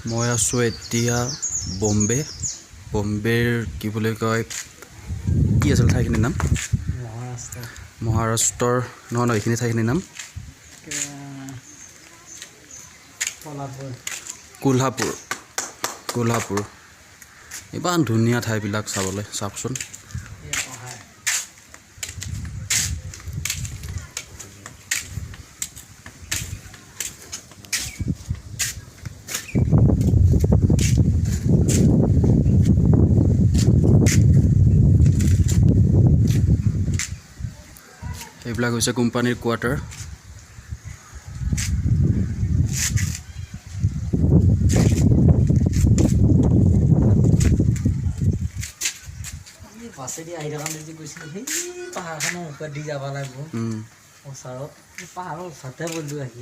মই আছোঁ এতিয়া বম্বেৰ কি বুলি কয় কি আছিল ঠাইখিনিৰ নাম মহাৰাষ্ট্ৰৰ নহয় এইখিনি ঠাইখিনিৰ নাম কোলহাপুৰ ইমান ধুনীয়া ঠাইবিলাক চাবলৈ চাওকচোন। এইবিলাক হৈছে কোম্পানীৰ কোৱাৰ্টাৰ। পাছেদি আহি থকা যে গৈছিল সেই পাহাৰখনৰ ওপৰত দি যাব লাগিব ওচৰত পাহাৰৰ ওচৰতে বন্ধু আহি